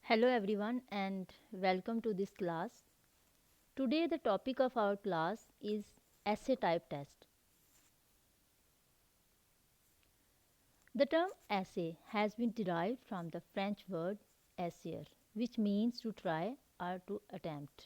Hello everyone and welcome to this class. Today the topic of our class is essay type test. The term essay has been derived from the French word essayer which means to try or to attempt.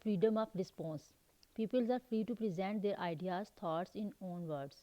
freedom of response. Pupils are free to present their ideas, thoughts in own words.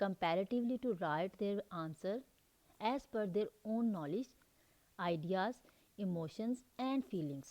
comparatively to write their answer as per their own knowledge, ideas, emotions and feelings.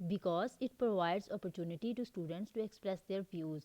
because it provides opportunity to students to express their views.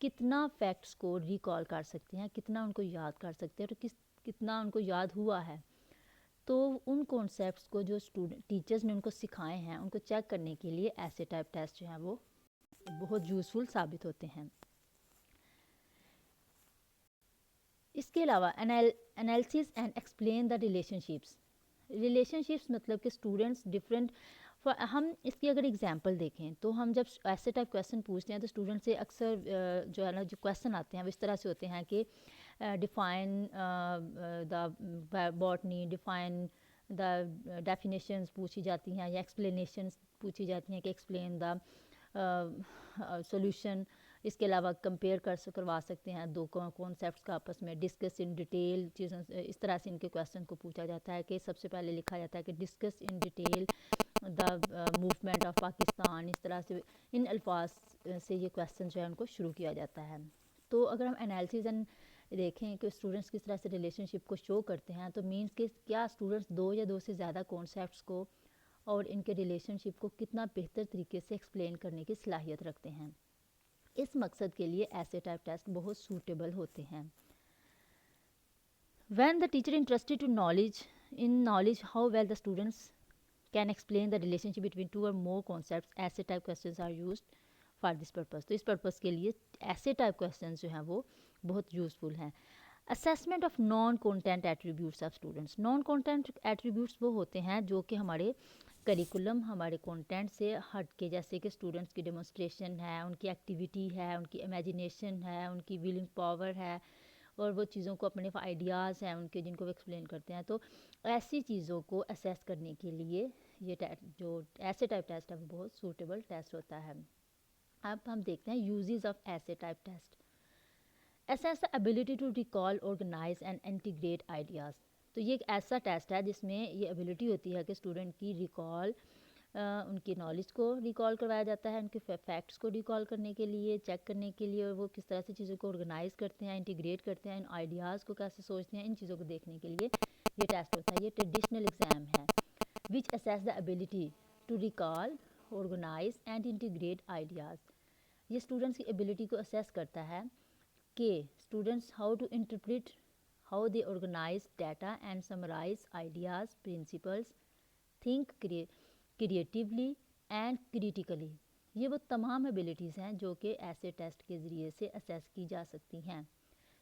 کتنا facts کو recall کر سکتے ہیں, کتنا ان کو یاد کر سکتے ہیں, اور کتنا ان کو یاد ہوا ہے. تو ان کانسیپٹس کو جو ٹیچرز نے ان کو سکھائے ہیں, ان کو چیک کرنے کے لیے ایسے ٹائپ ٹیسٹ جو ہیں وہ بہت یوزفل ثابت ہوتے ہیں. اس کے علاوہ analysis and explain the relation ships مطلب کہ اسٹوڈنٹس ڈفرینٹ. ہم اس کی اگر اگزامپل دیکھیں تو ہم جب ایسے ٹائپ کویسچن پوچھتے ہیں تو اسٹوڈنٹ سے اکثر جو ہے نا جو کویسچن آتے ہیں وہ اس طرح سے ہوتے ہیں کہ define the botany, define the definitions پوچھی جاتی ہیں, یا ایکسپلینیشنز پوچھی جاتی ہیں کہ ایکسپلین دا سولوشن. اس کے علاوہ کمپیئر کروا سکتے ہیں دو کانسیپٹس کا آپس میں, ڈسکس ان ڈیٹیل چیزوں. اس طرح سے ان کے کویسچن کو پوچھا جاتا ہے کہ سب سے پہلے لکھا جاتا ہے کہ discuss in detail the movement of Pakistan. اس طرح سے ان الفاظ سے یہ کویسچن جو ہے ان کو شروع کیا جاتا ہے. تو اگر ہم انالیسز دیکھیں کہ اسٹوڈنٹس کس طرح سے ریلیشن شپ کو شو کرتے ہیں, تو مینس کہ کیا اسٹوڈنٹس دو یا دو سے زیادہ کانسیپٹس کو اور ان کے ریلیشن شپ کو کتنا بہتر طریقے سے ایکسپلین کرنے کی صلاحیت رکھتے ہیں. اس مقصد کے لیے ایسے ٹائپ ٹیسٹ بہت سوٹیبل ہوتے ہیں. When the teacher interested to knowledge how well the students can explain the relationship between two or more concepts, ایسے type questions are used for this purpose. تو اس پرپز کے لیے ایسے ٹائپ questions جو ہیں وہ بہت یوزفل ہیں. Assessment of non content attributes of students. Naan content attributes وہ ہوتے ہیں جو کہ ہمارے کریکولم, ہمارے کانٹینٹ سے ہٹ کے, جیسے کہ اسٹوڈنٹس کی ڈیمونسٹریشن ہے, ان کی ایکٹیویٹی ہے, ان کی امیجینیشن ہے, ان کی ویلنگ پاور ہے, اور وہ چیزوں کو اپنے آئیڈیاز ہیں ان کے جن کو وہ ایکسپلین کرتے ہیں. تو ایسی چیزوں کو اسیس کرنے کے لیے یہ جو ایسے ٹائپ ٹیسٹ ہے وہ بہت سوٹیبل ٹیسٹ ہوتا ہے. اب ہم دیکھتے ہیں یوزز آف ایسے type test. Assess the ability to recall, organise and integrate ideas. تو یہ ایک ایسا ٹیسٹ ہے جس میں یہ ایبلٹی ہوتی ہے کہ اسٹوڈنٹ کی ریکال, ان کی نالج کو ریکال کروایا جاتا ہے, ان کے فیکٹس کو ریکال کرنے کے لیے, چیک کرنے کے لیے, اور وہ کس طرح سے چیزوں کو آرگنائز کرتے ہیں, انٹیگریٹ کرتے ہیں, ان آئیڈیاز کو کیسے سوچتے ہیں, ان چیزوں کو دیکھنے کے لیے یہ ٹیسٹ ہوتا ہے. یہ ٹریڈیشنل ایگزام ہے which assess the ability to recall, organise and integrate ideas. یہ اسٹوڈنٹس کی ایبلٹی کو اسیس کرتا ہے کہ students how to interpret, how they organize data and summarize ideas, principles, think creatively and critically. یہ وہ تمام ایبلٹیز ہیں جو کہ ایسے ٹیسٹ کے ذریعے سے اسیس کی جا سکتی ہیں.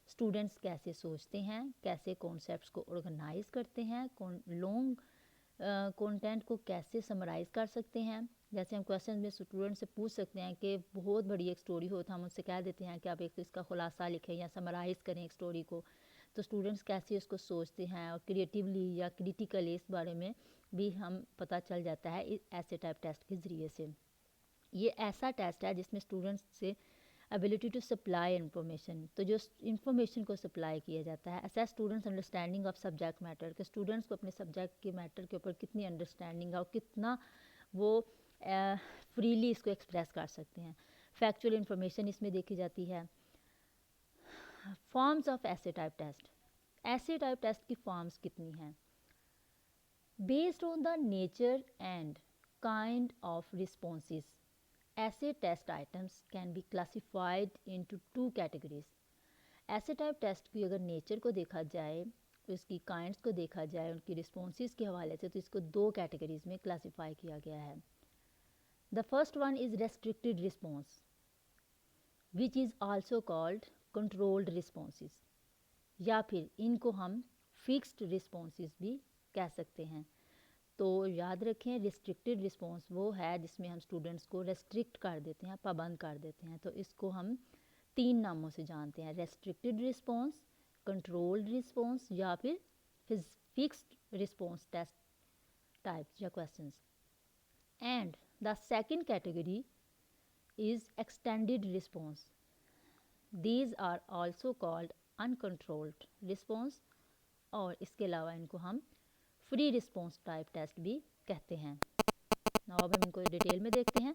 اسٹوڈنٹس کیسے سوچتے ہیں, کیسے کانسیپٹس کو آرگنائز کرتے ہیں, لانگ کانٹینٹ کو کیسے سمرائز کر سکتے ہیں. جیسے ہم کویسچن میں اسٹوڈنٹ سے پوچھ سکتے ہیں کہ بہت بڑی ایک سٹوری ہو تو ہم ان سے کہہ دیتے ہیں کہ آپ ایک اس کا خلاصہ لکھیں یا سمرائز کریں ایک سٹوری کو. تو اسٹوڈنٹس کیسے اس کو سوچتے ہیں اور کریٹیولی یا کریٹیکلی اس بارے میں بھی ہم پتہ چل جاتا ہے ایسے ٹائپ ٹیسٹ کے ذریعے سے. یہ ایسا ٹیسٹ ہے جس میں اسٹوڈنٹس سے ابیلٹی ٹو سپلائی انفارمیشن, تو جو انفارمیشن کو سپلائی کیا جاتا ہے. Assess students understanding of subject matter, کہ اسٹوڈنٹس کو اپنے سبجیکٹ کے میٹر کے اوپر کتنی انڈرسٹینڈنگ ہے اور کتنا وہ فریلی اس کو ایکسپریس کر سکتے ہیں. فیکچوئل انفارمیشن اس میں دیکھی جاتی ہے. فارمز آف ایسے ٹائپ ٹیسٹ. ایسے ٹائپ ٹیسٹ کی فارمز کتنی ہیں؟ Based on the nature and kind of responses, ایسے test items can be classified into 2 categories. ایسے ٹائپ ٹیسٹ کی اگر نیچر کو دیکھا جائے, اس کی کائنڈس کو دیکھا جائے, ان کی رسپانسز کے حوالے سے, تو اس کو 2 کیٹیگریز میں کلاسیفائی کیا گیا ہے. The first one is restricted response, which is also called controlled responses, یا پھر ان کو ہم fixed responses بھی کہہ سکتے ہیں. تو یاد رکھیں ریسٹرکٹیڈ رسپانس وہ ہے جس میں ہم اسٹوڈنٹس کو ریسٹرکٹ کر دیتے ہیں, پابند کر دیتے ہیں. تو اس کو ہم 3 ناموں سے جانتے ہیں: ریسٹرکٹیڈ رسپانس, کنٹرولڈ رسپانس, یا پھر فکسڈ رسپانس ٹیسٹ ٹائپس یا questions. And the second category is extended response. These are also called uncontrolled response, اور اس کے علاوہ ان کو ہم free response type test بھی کہتے ہیں. Now اب ہم ان کو ڈیٹیل میں دیکھتے ہیں.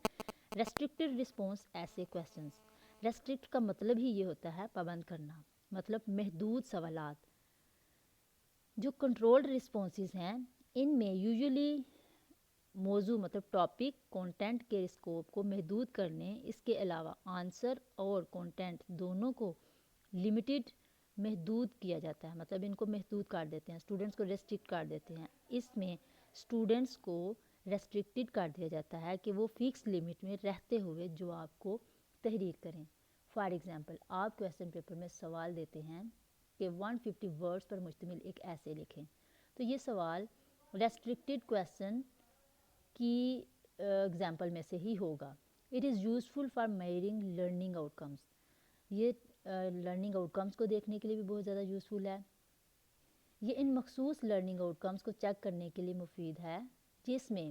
restricted response ایسے questions. restrict کا مطلب ہی یہ ہوتا ہے پابند کرنا, مطلب محدود سوالات. جو controlled responses ہیں ان میں usually موضوع مطلب ٹاپک کانٹینٹ کے اسکوپ کو محدود کرنے، اس کے علاوہ آنسر اور کانٹینٹ دونوں کو لمیٹڈ محدود کیا جاتا ہے، مطلب ان کو محدود کر دیتے ہیں، اسٹوڈنٹس کو ریسٹرکٹ کر دیتے ہیں۔ اس میں اسٹوڈنٹس کو ریسٹرکٹڈ کر دیا جاتا ہے کہ وہ فکس لمٹ میں رہتے ہوئے جواب کو تحریر کریں۔ فار ایگزامپل، آپ کویسچن پیپر میں سوال دیتے ہیں کہ 150 ورڈز پر مشتمل ایک ایسے لکھیں، تو یہ سوال ریسٹرکٹڈ کویسچن کی ایگزامپل میں سے ہی ہوگا۔ It is useful for measuring learning outcomes, یہ لرننگ آؤٹ کمس کو دیکھنے کے لیے بھی بہت زیادہ یوزفل ہے۔ یہ ان مخصوص لرننگ آؤٹ کمس کو چیک کرنے کے لیے مفید ہے جس میں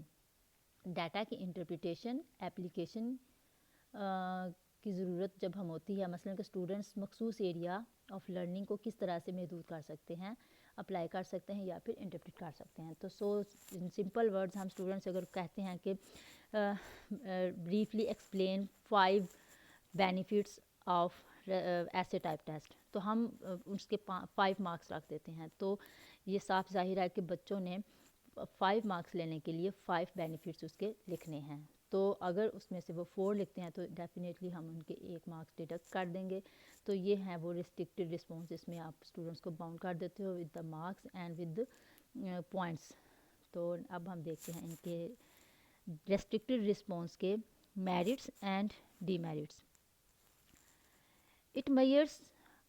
ڈیٹا کی انٹرپریٹیشن ایپلیکیشن کی ضرورت جب ہم ہوتی ہے، مثلاً کہ اسٹوڈنٹس مخصوص ایریا آف لرننگ کو کس طرح سے محدود کر سکتے ہیں، اپلائی کر سکتے ہیں یا پھر انٹرپریٹ کر سکتے ہیں۔ تو ان سمپل ورڈز ہم اسٹوڈنٹس اگر کہتے ہیں کہ بریفلی ایکسپلین 5 بینیفٹس آف ایسے ٹائپ ٹیسٹ، تو ہم اس کے 5 مارکس رکھ دیتے ہیں، تو یہ صاف ظاہر ہے کہ بچوں نے 5 مارکس لینے کے لیے 5 بینیفٹس اس کے لکھنے ہیں، تو اگر اس میں سے وہ 4 لکھتے ہیں تو ڈیفینیٹلی ہم ان کے 1 مارکس ڈیڈکٹ کر دیں گے۔ تو یہ ہیں وہ ریسٹرکٹیڈ رسپانس، اس میں آپ اسٹوڈنٹس کو باؤنڈ کر دیتے ہو with the marks and with points. تو اب ہم دیکھتے ہیں ان کے ریسٹرکٹیڈ رسپانس کے merits and demerits. It measures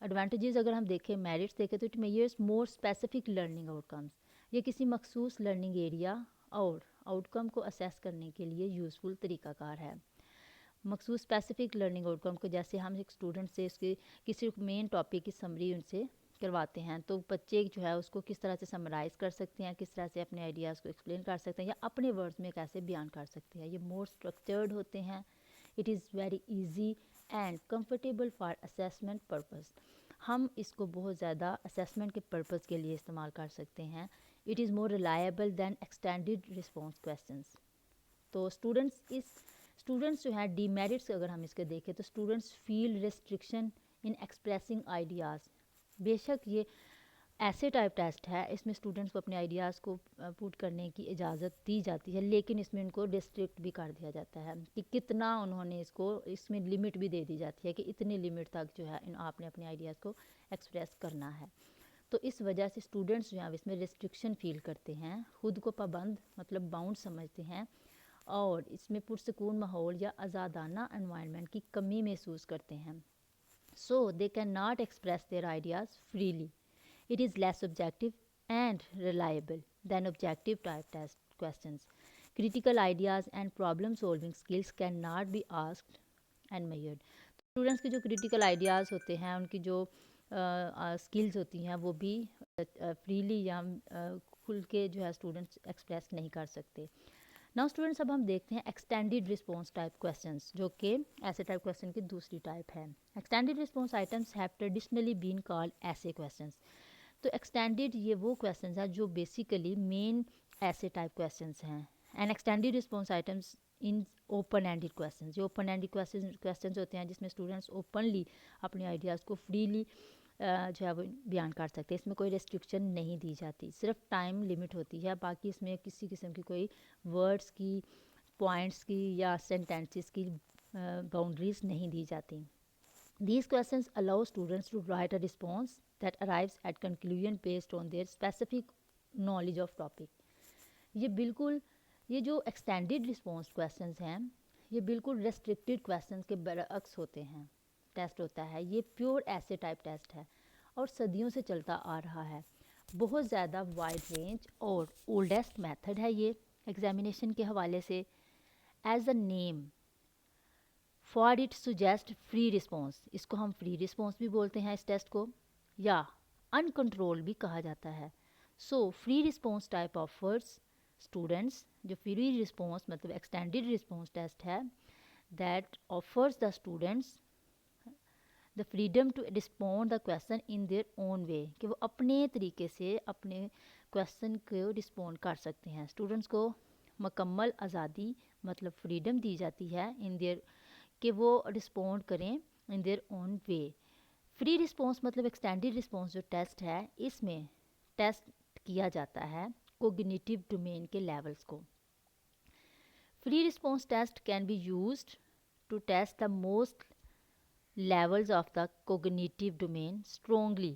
advantages اگر ہم دیکھیں، میرٹس دیکھیں تو it measures more specific learning outcomes, یہ کسی مخصوص لرننگ ایریا اور آؤٹ کم کو اسیس کرنے کے لیے یوزفل طریقہ کار ہے۔ مخصوص اسپیسیفک لرننگ آؤٹ کم کو جیسے ہم ایک اسٹوڈنٹ سے اس کے کسی مین ٹاپک کی سمری ان سے کرواتے ہیں، تو بچے جو ہے اس کو کس طرح سے سمرائز کر سکتے ہیں، کس طرح سے اپنے آئیڈیاز کو ایکسپلین کر سکتے ہیں یا اپنے ورڈز میں کیسے بیان کر سکتے ہیں، یہ مور اسٹرکچرڈ ہوتے ہیں۔ It is very easy and comfortable for assessment purpose, ہم اس کو بہت زیادہ اسیسمنٹ کے پرپز کے لیے استعمال کر سکتے ہیں۔ It is more reliable than extended response questions. تو اسٹوڈنٹس جو ہیں ڈی میرٹس اگر ہم اس کے دیکھیں تو students feel restriction in expressing ideas, بے شک یہ ایسے ٹائپ ٹیسٹ ہے، اس میں اسٹوڈنٹس کو اپنے آئیڈیاز کو پوٹ کرنے کی اجازت دی جاتی ہے، لیکن اس میں ان کو ریسٹرکٹ بھی کر دیا جاتا ہے کہ کتنا انہوں نے اس میں لمٹ بھی دے دی جاتی ہے کہ اتنے لمٹ تک جو ہے آپ نے اپنے آئیڈیاز کو ایکسپریس کرنا ہے۔ تو اس وجہ سے اسٹوڈنٹس جو ہیں اس میں ریسٹرکشن فیل کرتے ہیں، خود کو پابند مطلب باؤنڈ سمجھتے ہیں اور اس میں پرسکون ماحول یا آزادانہ انوائرمنٹ کی کمی محسوس کرتے ہیں۔ So they cannot express their ideas freely. It is less objective and reliable than objective type test questions. Critical ideas and problem solving skills cannot be asked and measured. Students کے جو critical ideas ہوتے ہیں، ان کی جو skills ہوتی ہیں وہ بھی فریلی یا کھل کے جو ہے اسٹوڈنٹس ایکسپریس نہیں کر سکتے۔ ناؤ اسٹوڈنٹس اب ہم دیکھتے ہیں ایکسٹینڈیڈ رسپانس ٹائپ کویسچنس، جو کہ ایسے ٹائپ کویسچن کی دوسری ٹائپ ہے۔ Extended response items have traditionally been called ایسے کویسچنس، تو ایکسٹینڈیڈ یہ وہ کویسچنس ہیں جو بیسیکلی مین ایسے ٹائپ کویسچنس ہیں۔ And extended response items in open ended questions, جو اوپن اینڈیڈ کویسچنس ہوتے ہیں جس میں اسٹوڈنٹس اوپنلی اپنے آئیڈیاز کو فریلی جو ہے وہ بیان کر سکتے ہیں، اس میں کوئی ریسٹرکشن نہیں دی جاتی، صرف ٹائم لمٹ ہوتی ہے، باقی اس میں کسی قسم کی کوئی ورڈز کی، پوائنٹس کی یا سینٹینسز کی باؤنڈریز نہیں دی جاتی۔ These questions allow students to write a response that arrives at conclusion based on their specific knowledge of topic. یہ جو ایکسٹینڈیڈ رسپانس کویسچنز ہیں یہ بالکل ریسٹرکٹیڈ کویسچنز کے برعکس ہوتے ہیں، ٹیسٹ ہوتا ہے، یہ پیور ایسے ٹائپ ٹیسٹ ہے اور صدیوں سے چلتا آ رہا ہے، بہت زیادہ وائڈ رینج اور اولڈسٹ میتھڈ ہے یہ ایگزامینیشن کے حوالے سے۔ As a name for it suggest free response, اس کو ہم فری رسپانس بھی بولتے ہیں اس ٹیسٹ کو، یا ان کنٹرول بھی کہا جاتا ہے۔ So free response type offers students, جو فری رسپانس مطلب ایکسٹینڈیڈ رسپانس ٹیسٹ ہے، that offers the students the freedom to respond the question in their own way, کہ وہ اپنے طریقے سے اپنے کویسچن کو رسپونڈ کر سکتے ہیں۔ اسٹوڈنٹس کو مکمل آزادی مطلب فریڈم دی جاتی ہے ان دیئر کہ وہ رسپونڈ کریں in their own way. Free response مطلب ایکسٹینڈیڈ رسپانس جو ٹیسٹ ہے، اس میں ٹیسٹ کیا جاتا ہے کوگنیٹیو ڈومین کے لیولز کو، Free response test can be used to test the most levels of the cognitive domain strongly.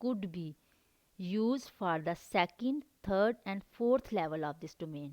could be used for the second, third and fourth level of this domain.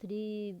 3